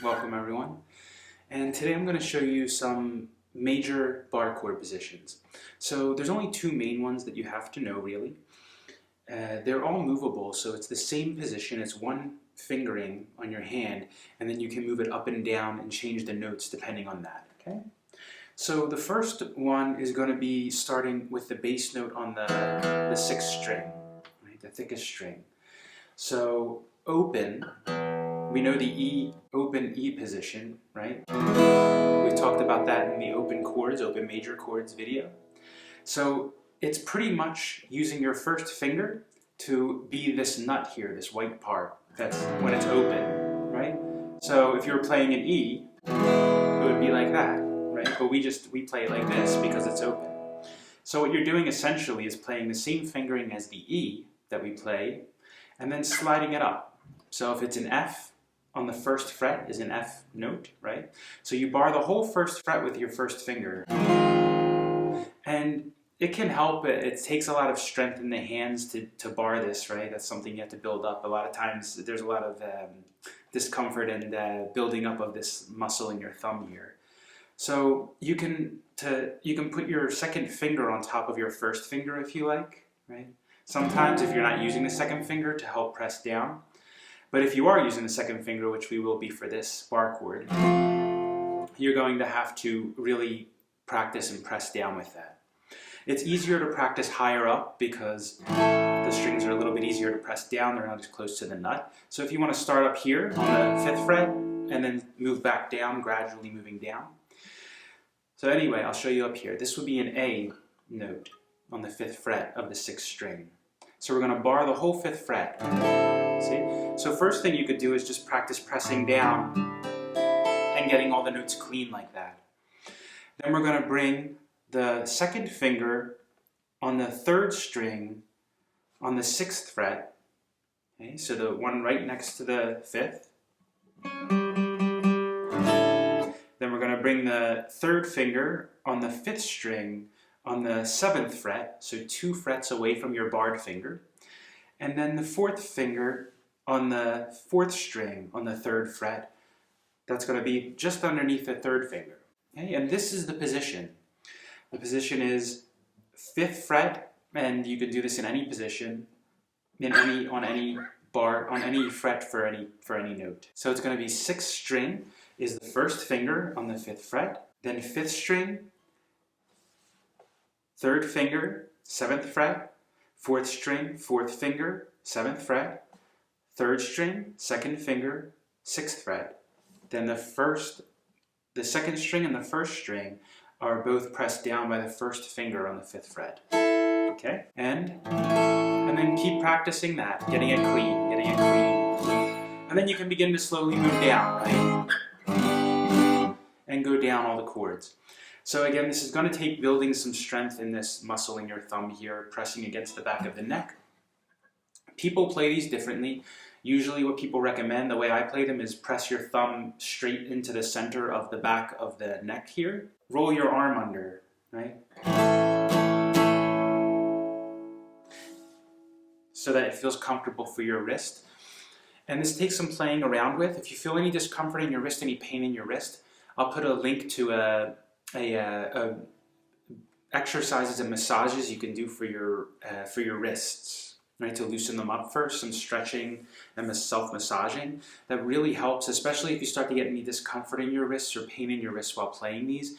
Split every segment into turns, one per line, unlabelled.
Welcome everyone. And today I'm going to show you some major bar chord positions. So there's only two main ones that you have to know really. They're all movable, so it's the same position. It's one fingering on your hand, and then you can move it up and down and change the notes depending on that. Okay? So the first one is going to be starting with the bass note on the sixth string, right? The thickest string. So open. We know the E, open E position, right? We talked about that in the open chords, open major chords video. So it's pretty much using your first finger to be this nut here, this white part, that's when it's open, right? So if you were playing an E, it would be like that, right? But we play it like this because it's open. So what you're doing essentially is playing the same fingering as the E that we play, and then sliding it up. So if it's an F, on the first fret is an F note, right? So you bar the whole first fret with your first finger. And it can help, it takes a lot of strength in the hands to bar this, right? That's something you have to build up. A lot of times there's a lot of discomfort and building up of this muscle in your thumb here. So you can put your second finger on top of your first finger if you like, right? Sometimes if you're not using the second finger to help press down. But if you are using the second finger, which we will be for this bar chord, you're going to have to really practice and press down with that. It's easier to practice higher up because the strings are a little bit easier to press down, they're not as close to the nut. So if you want to start up here on the 5th fret and then move back down, gradually moving down. So anyway, I'll show you up here. This would be an A note on the 5th fret of the 6th string. So we're going to bar the whole 5th fret. See? So first thing you could do is just practice pressing down and getting all the notes clean like that. Then we're going to bring the second finger on the 3rd string on the 6th fret. Okay, so the one right next to the 5th. Then we're going to bring the 3rd finger on the 5th string on the 7th fret, so 2 frets away from your barred finger. And then the 4th finger on the 4th string on the 3rd fret. That's going to be just underneath the 3rd finger. Okay? And this is the position. The position is 5th fret, and you can do this in any position, on any bar, on any fret for any note. So it's going to be 6th string is the first finger on the 5th fret, then 5th string, 3rd finger, 7th fret, 4th string, 4th finger, 7th fret, 3rd string, 2nd finger, 6th fret. Then the 2nd string and the 1st string are both pressed down by the 1st finger on the 5th fret. Okay? And then keep practicing that, getting it clean, getting it clean. And then you can begin to slowly move down, right? And go down all the chords. So again, this is going to take building some strength in this muscle in your thumb here, pressing against the back of the neck. People play these differently. Usually what people recommend, the way I play them, is press your thumb straight into the center of the back of the neck here. Roll your arm under, right? So that it feels comfortable for your wrist. And this takes some playing around with. If you feel any discomfort in your wrist, any pain in your wrist, I'll put a link to exercises and massages you can do for your wrists, right? To loosen them up first, some stretching and self-massaging. That really helps, especially if you start to get any discomfort in your wrists or pain in your wrists while playing these.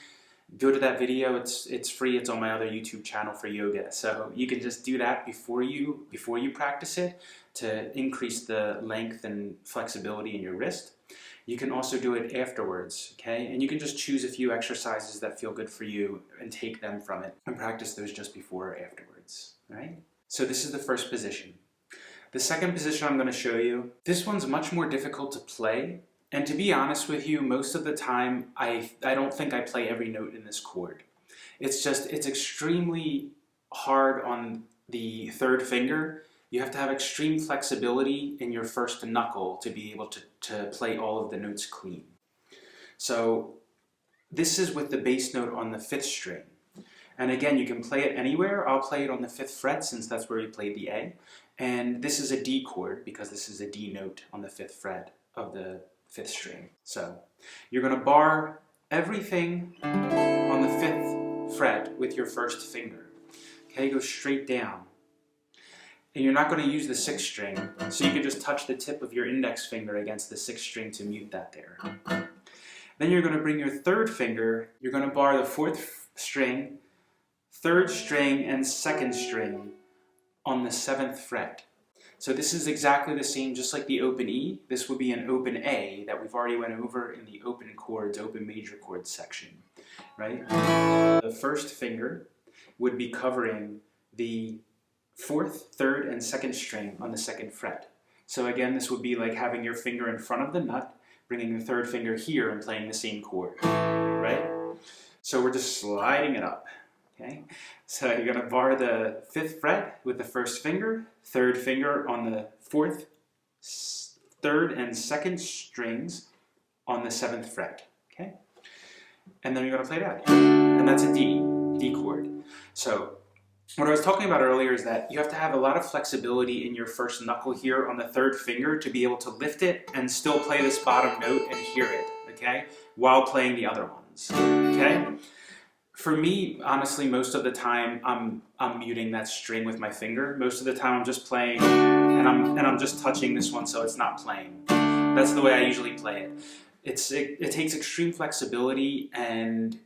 Go to that video, it's free, it's on my other YouTube channel for yoga. So you can just do that before you practice it to increase the length and flexibility in your wrist. You can also do it afterwards, okay? And you can just choose a few exercises that feel good for you and take them from it and practice those just before or afterwards, all right? So this is the first position. The second position I'm going to show you, this one's much more difficult to play. And to be honest with you, most of the time, I don't think I play every note in this chord. It's extremely hard on the 3rd finger. You have to have extreme flexibility in your first knuckle to be able to play all of the notes clean. So this is with the bass note on the 5th string. And again, you can play it anywhere. I'll play it on the 5th fret since that's where we played the A. And this is a D chord because this is a D note on the 5th fret of the fifth string. So you're going to bar everything on the 5th fret with your first finger. Okay, go straight down. And you're not going to use the 6th string, so you can just touch the tip of your index finger against the 6th string to mute that there. Then you're going to bring your 3rd finger, you're going to bar the 4th string, 3rd string, and 2nd string on the 7th fret. So this is exactly the same, just like the open E. This would be an open A that we've already went over in the open chords, open major chords section, right? The first finger would be covering the 4th, 3rd, and 2nd string on the 2nd fret. So again, this would be like having your finger in front of the nut, bringing the 3rd finger here and playing the same chord, right? So we're just sliding it up, okay? So you're going to bar the 5th fret with the 1st finger, 3rd finger on the 4th, 3rd, and 2nd strings on the 7th fret, okay? And then you're going to play that. And that's a D chord. So what I was talking about earlier is that you have to have a lot of flexibility in your first knuckle here on the 3rd finger to be able to lift it and still play this bottom note and hear it, okay, while playing the other ones, okay? For me, honestly, most of the time I'm muting that string with my finger. Most of the time I'm just playing and I'm just touching this one so it's not playing. That's the way I usually play it. It takes extreme flexibility, and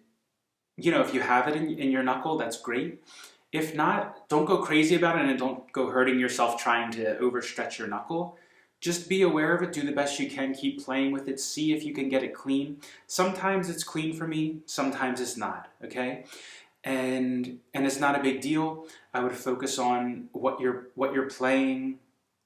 you know, if you have it in your knuckle, that's great. If not, don't go crazy about it and don't go hurting yourself trying to overstretch your knuckle. Just be aware of it, do the best you can, keep playing with it, see if you can get it clean. Sometimes it's clean for me, sometimes it's not, okay? And it's not a big deal. I would focus on what you're playing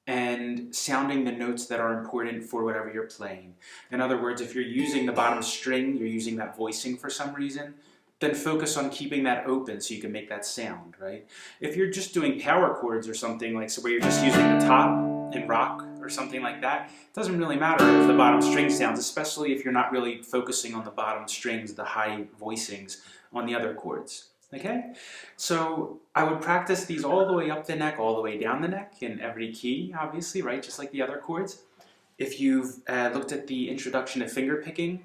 and sounding the notes that are important for whatever you're playing. In other words, if you're using the bottom string, you're using that voicing for some reason, then focus on keeping that open so you can make that sound, right? If you're just doing power chords or something, like so where you're just using the top in rock or something like that, it doesn't really matter if the bottom string sounds, especially if you're not really focusing on the bottom strings, the high voicings on the other chords, okay? So I would practice these all the way up the neck, all the way down the neck in every key, obviously, right? Just like the other chords. If you've looked at the introduction to finger picking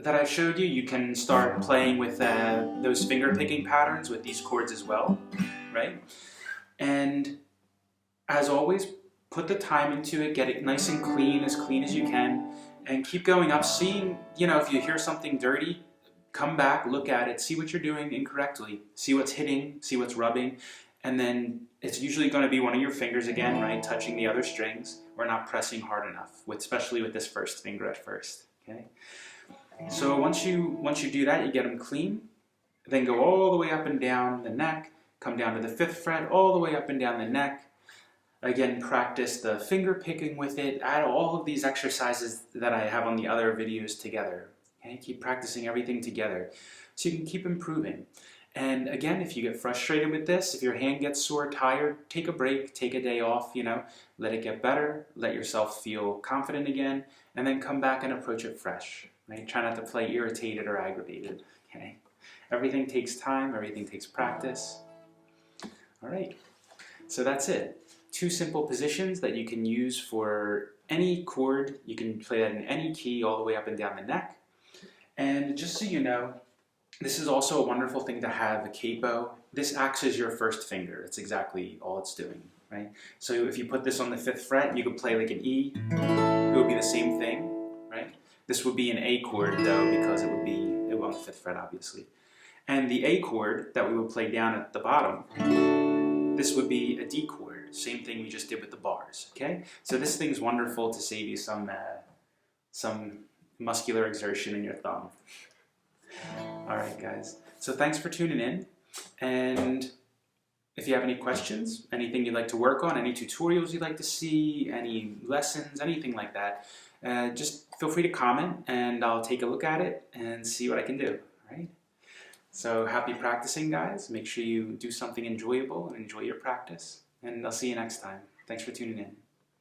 that I showed you, you can start playing with those finger picking patterns with these chords as well, right? And as always, put the time into it, get it nice and clean as you can, and keep going up, seeing, you know, if you hear something dirty, come back, look at it, see what you're doing incorrectly, see what's hitting, see what's rubbing, and then it's usually going to be one of your fingers again, right, touching the other strings, or not pressing hard enough, especially with this first finger at first, okay? So once you do that, you get them clean, then go all the way up and down the neck, come down to the 5th fret, all the way up and down the neck. Again, practice the finger picking with it, add all of these exercises that I have on the other videos together. Okay? Keep practicing everything together so you can keep improving. And again, if you get frustrated with this, if your hand gets sore, tired, take a break, take a day off, you know, let it get better, let yourself feel confident again, and then come back and approach it fresh. Right? Try not to play irritated or aggravated. Okay? Everything takes time, everything takes practice. All right, so that's it. 2 simple positions that you can use for any chord. You can play that in any key all the way up and down the neck. And just so you know, this is also a wonderful thing to have, a capo. This acts as your first finger. It's exactly all it's doing, right? So if you put this on the 5th fret, you could play like an E. It would be the same thing, right? This would be an A chord though, because it would be on the 5th fret, obviously. And the A chord that we would play down at the bottom, this would be a D chord. Same thing we just did with the bars, okay? So this thing's wonderful to save you some muscular exertion in your thumb. All right, guys. So thanks for tuning in. And if you have any questions, anything you'd like to work on, any tutorials you'd like to see, any lessons, anything like that, just feel free to comment and I'll take a look at it and see what I can do, all right? So happy practicing, guys. Make sure you do something enjoyable and enjoy your practice. And I'll see you next time. Thanks for tuning in.